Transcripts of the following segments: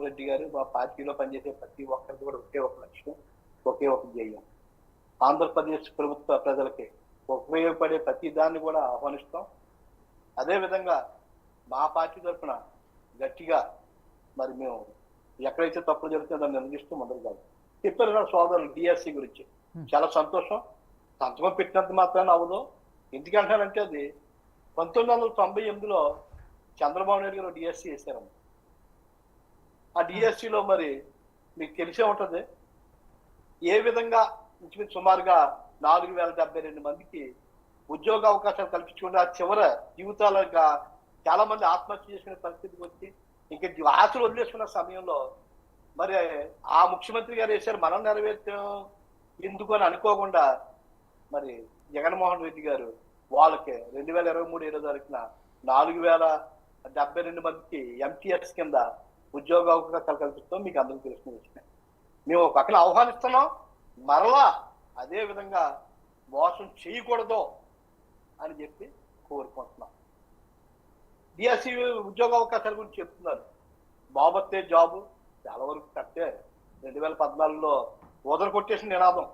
జగన్మోహన్ రెడ్డి గారు మా పార్టీలో పనిచేసే ప్రతి ఒక్కరికి కూడా ఒకే ఒక లక్ష్యం, ఒకే ఒక ధ్యేయం. ఆంధ్రప్రదేశ్ ప్రభుత్వ ప్రజలకి ఉపయోగపడే ప్రతి దాన్ని కూడా ఆహ్వానిస్తాం. అదేవిధంగా మా పార్టీ తరఫున గట్టిగా మరి మేము ఎక్కడైతే తప్పులు జరుగుతుందో దాన్ని నిలదీస్తూ మొదలు కాదు. చెప్పారు కదా సోదరులు డిఎస్సి గురించి, చాలా సంతోషం. సంతకం పెట్టినంత మాత్రాన్ని అవ్వదు. ఎందుకంటారంటే అది 1998లో చంద్రబాబు నాయుడు గారు డిఎస్సి వేశారు. ఆ డిఎస్సిలో మరి మీకు తెలిసే ఉంటుంది ఏ విధంగా సుమారుగా 4072 మందికి ఉద్యోగ అవకాశాలు కల్పించకుండా చివరి జీవితాలుగా చాలా మంది ఆత్మహత్య చేసుకునే పరిస్థితికి వచ్చి ఇంకా ఆశలు వదిలేసుకున్న సమయంలో మరి ఆ ముఖ్యమంత్రి గారు వేశారు, మనం నెరవేర్చాం ఎందుకు అని అనుకోకుండా మరి జగన్మోహన్ రెడ్డి గారు వాళ్ళకి 2023 ఏడో తారీఖున 4072 మందికి ఎంటీఎస్ కింద ఉద్యోగ అవకాశాలు కల్పిస్తాం. మీకు అందరికీ తెలిసిన విషయం. మేము ఒక పక్కన ఆహ్వానిస్తున్నాం, మరలా అదే విధంగా మోసం చేయకూడదు అని చెప్పి కోరుకుంటున్నాం. డిఎస్సి ఉద్యోగ అవకాశాల గురించి చెప్తున్నారు. బాబత్తే జాబు చాలా వరకు కట్టే 2014లో ఓదర కొట్టేసిన నినాదం.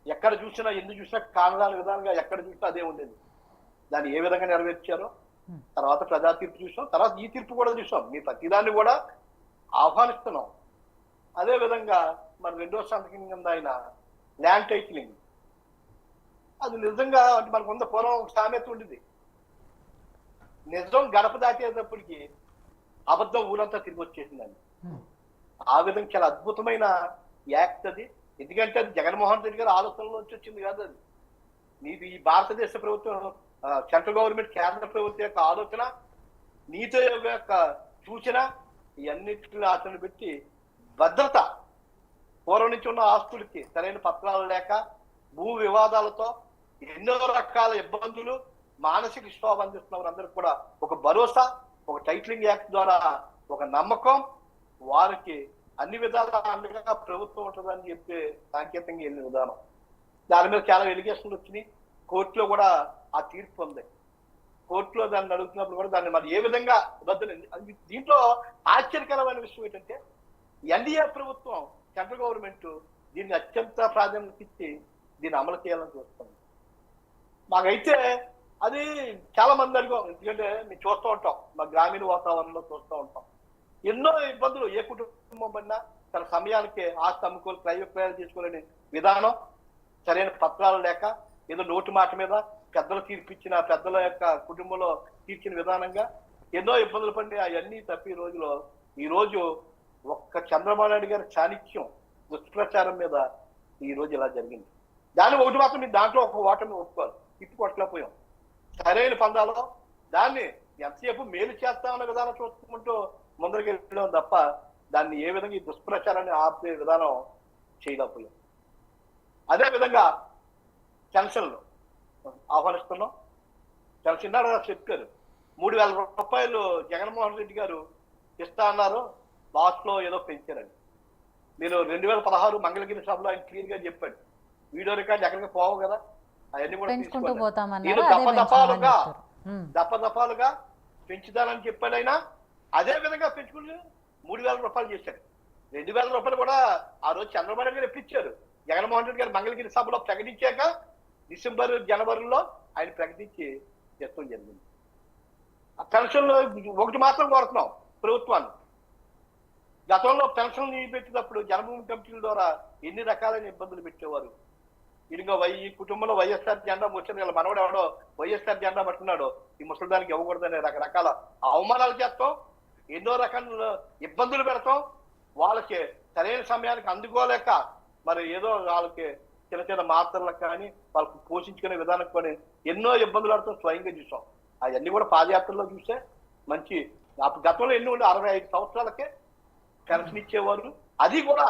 ఎక్కడ చూసినా ఎందుకు చూసినా కారణాల విధానంగా ఎక్కడ చూసినా అదే ఉండేది. దాన్ని ఏ విధంగా నెరవేర్చారో తర్వాత ప్రజా తీర్పు చూసాం, తర్వాత ఈ తీర్పు కూడా చూసాం. మీ ప్రతిదాన్ని కూడా ఆహ్వానిస్తున్నాం. అదే విధంగా మరి రెండో సంతకం కింద ఆయన ల్యాండ్ టైటిలింగ్, అది నిజంగా అంటే మనకు ఉన్న పూర్వం సామెత ఉండేది, నిజం గడప దాటేటప్పటికి అబద్ధం ఊరంతా తిరిగి వచ్చేసిందండి. ఆ విధంగా చాలా అద్భుతమైన యాక్ట్ అది. ఎందుకంటే అది జగన్మోహన్ రెడ్డి గారి ఆలోచనలో నుంచి వచ్చింది కాదు. అది నీది ఈ భారతదేశ ప్రభుత్వం, సెంట్రల్ గవర్నమెంట్, కేంద్ర ప్రభుత్వం యొక్క ఆలోచన, నీతి యొక్క సూచన, ఇవన్నిటిని ఆచరణ పెట్టి భద్రత, పూర్వం నుంచి ఉన్న ఆస్తులకి సరైన పత్రాలు లేక భూ వివాదాలతో ఎన్నో రకాల ఇబ్బందులు, మానసిక క్షోభ అందిస్తున్న వారందరికీ కూడా ఒక భరోసా, ఒక టైటిలింగ్ యాక్ట్ ద్వారా ఒక నమ్మకం, వారికి అన్ని విధాలా అండగా ప్రభుత్వం ఉంటుందని చెప్పి సాంకేతికంగా వెళ్ళిన విధానం. దాని మీద చాలా ఎలిగేషన్లు వచ్చినాయి. కోర్టులో కూడా ఆ తీర్పు ఉంది. కోర్టులో దాన్ని అడుగుతున్నప్పుడు కూడా దాన్ని మరి ఏ విధంగా రద్దు. దీంట్లో ఆశ్చర్యకరమైన విషయం ఏంటంటే ఎన్డీఏ ప్రభుత్వం, సెంట్రల్ గవర్నమెంట్ దీన్ని అత్యంత ప్రాధాన్యత ఇచ్చి దీన్ని అమలు చేయాలని చూస్తుంది. మాకైతే అది చాలా మంది అడిగాం. ఎందుకంటే మేము చూస్తూ ఉంటాం, మా గ్రామీణ వాతావరణంలో చూస్తూ ఉంటాం. ఎన్నో ఇబ్బందులు, ఏ కుటుంబం పడినా తన సమయానికి ఆస్తి అమ్ముకోలు క్రయవిక్రయాలు చేసుకోలేని విధానం, సరైన పత్రాలు లేక ఏదో నోటి మాట మీద పెద్దలు తీర్పిచ్చిన, పెద్దల యొక్క కుటుంబంలో తీర్చిన విధానంగా ఎన్నో ఇబ్బందులు పడి అవన్నీ తప్పి ఈ రోజు ఒక్క చంద్రబాబు నాయుడు గారి చాణిక్యం, దుష్ప్రచారం మీద ఈ రోజు ఇలా జరిగింది. దాన్ని ఒకటి మాత్రం మీరు దాంట్లో ఒక ఓటమి ఒప్పుకోవాలి, తిప్పి కొట్టలేకపోయాం. సరైన పందాలో దాన్ని ఎంతసేపు మేలు చేస్తామన్న విధానం చూసుకుంటూ ముందరికి వెళ్ళడం తప్ప దాన్ని ఏ విధంగా ఈ దుష్ప్రచారాన్ని ఆపే విధానం చేయలేకపోయాం. అదే విధంగా పెన్షన్లు ఆహ్వానిస్తున్నాం. చాలా చిన్నారా చెప్పారు, 3000 రూపాయలు జగన్మోహన్ రెడ్డి గారు ఇస్తా అన్నారు, లాస్ట్ లో ఏదో పెంచారని. నేను 2016 మంగళగిరి సభలో ఆయన క్లియర్ గా చెప్పాడు. వీడియో రికార్డు ఎక్కడికి పోవు కదా, అవన్నీ కూడా నేను దప్పదపాలుగా పెంచుతానని చెప్పాడు ఆయన. అదే విధంగా పెంచుకుని 3000 రూపాయలు చేశాడు. 2000 రూపాయలు కూడా ఆ రోజు చంద్రబాబు గారు ఎప్పించారు. జగన్మోహన్ రెడ్డి గారు మంగళగిరి సభలో ప్రకటించాక డిసెంబర్ జనవరిలో ఆయన ప్రకటించి చేస్తాం జరిగింది. ఆ పెన్షన్లో ఒకటి మాత్రం కోరుతున్నాం ప్రభుత్వాన్ని. గతంలో పెన్షన్లు పెట్టినప్పుడు జనభూమి కమిటీల ద్వారా ఎన్ని రకాలైన ఇబ్బందులు పెట్టేవారు. ఇదిగో ఈ కుటుంబంలో వైఎస్ఆర్ జెండా వచ్చింది, మనవడు ఎవడో వైఎస్ఆర్ జెండా పట్టుకున్నాడు, ఈ ముసలిదానికి ఇవ్వకూడదనే రకరకాల అవమానాలు చేస్తాం, ఎన్నో రకాల ఇబ్బందులు పెడతాం. వాళ్ళకి సరైన సమయానికి అందుకోలేక మరి ఏదో వాళ్ళకి చిన్న చిన్న మాత్రలకు కానీ వాళ్ళకి పోషించుకునే విధానం కానీ ఎన్నో ఇబ్బందులు పడతాం, స్వయంగా చూసాం. అవన్నీ కూడా పాదయాత్రలో చూస్తే మంచి గతంలో ఎన్ని ఉండే 65 సంవత్సరాలకే పెన్షన్ ఇచ్చేవారు. అది కూడా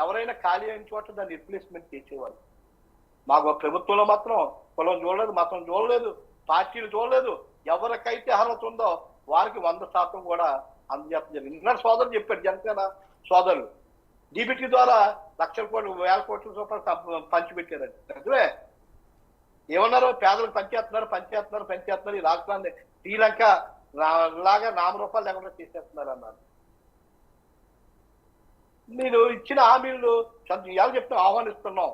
ఎవరైనా ఖాళీ అయిన చోట దాన్ని రిప్లేస్మెంట్ చేసేవారు. మాకు ప్రభుత్వంలో మాత్రం కులం చూడలేదు, మతం చూడలేదు, పార్టీలు చూడలేదు. ఎవరికైతే అర్హత ఉందో వారికి 100% కూడా అందజేయడం జరిగింది. నిన్న సోదరులు చెప్పారు, జనసేన సోదరులు డీబీటీ ద్వారా లక్షల కోట్లు, 1000 కోట్ల రూపాయలు పంచిపెట్టారండి. నిజమే, ఏమన్నారు, పేదలకు పంచేస్తున్నారు ఈ రాష్ట్రాన్ని శ్రీలంక లాగా నామరూపాలు లేకుండా చేసేస్తున్నారు అన్నారు. నేను ఇచ్చిన హామీలు ఇవాళ చెప్తే ఆహ్వానిస్తున్నాం,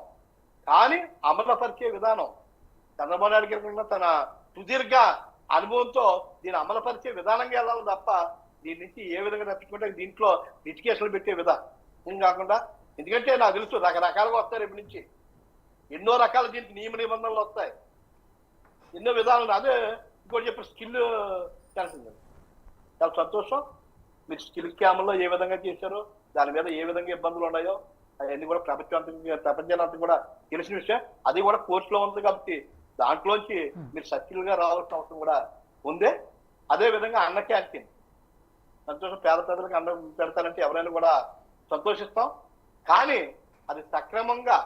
కానీ అమలుపరిచే విధానం చంద్రబాబు నాయుడు గారి తన సుదీర్ఘ అనుభవంతో దీన్ని అమలుపరిచే విధానంగా వెళ్ళాలి తప్ప దీని నుంచి ఏ విధంగా తప్పించుకుంటే దీంట్లో లిటిగేషన్లు పెట్టే విధానం కాకుండా, ఎందుకంటే నాకు తెలుసు రకరకాలుగా వస్తాయి రేపు నుంచి, ఎన్నో రకాల దీనికి నియమ నిబంధనలు వస్తాయి, ఎన్నో విధాలు. అదే ఇంకోటి చెప్పి స్కిల్ తెలిసింది. చాలా సంతోషం. మీరు స్కిల్ క్యామ్లో ఏ విధంగా చేశారో, దాని మీద ఏ విధంగా ఇబ్బందులు ఉన్నాయో అవన్నీ కూడా ప్రపంచానికి కూడా తెలిసిన విషయం. అది కూడా కోర్సులో ఉంది కాబట్టి దాంట్లోంచి మీరు సక్యులుగా రావాల్సిన అవసరం కూడా ఉంది. అదే విధంగా అన్న క్యాంటీన్ సంతోషం, పేద ప్రజలకు అన్నం పెడతారంటే ఎవరైనా కూడా సంతోషిస్తాం. కానీ అది సక్రమంగా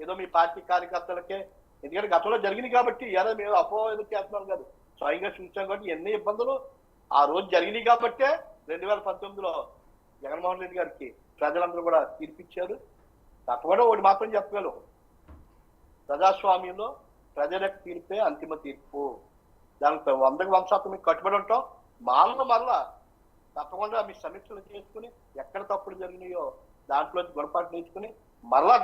ఏదో మీ పార్టీ కార్యకర్తలకే, ఎందుకంటే గతంలో జరిగింది కాబట్టి ఏదో మేము అపోహలు చేస్తున్నాం కాదు, స్వయంగా చూసాం కాబట్టి ఎన్ని ఇబ్బందులు ఆ రోజు జరిగినాయి కాబట్టే 2019లో జగన్మోహన్ రెడ్డి గారికి ప్రజలందరూ కూడా తీర్పిచ్చారు. తప్పకుండా ఒకటి మాత్రం చెప్పగలం, ప్రజాస్వామ్యంలో ప్రజల యొక్క తీర్పే అంతిమ తీర్పు. దానికి 100% మీకు కట్టుబడి ఉంటాం. మరలా తప్పకుండా మీ సమీక్షలు చేసుకుని ఎక్కడ తప్పులు జరిగినాయో దాంట్లో గుణపాటు నేర్చుకుని మరలా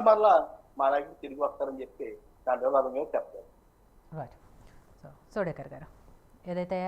మా దగ్గర తిరిగి వస్తారని చెప్పి దాని విధానంగా చెప్తారు. సోడేకర్ గారు, ఏదైతే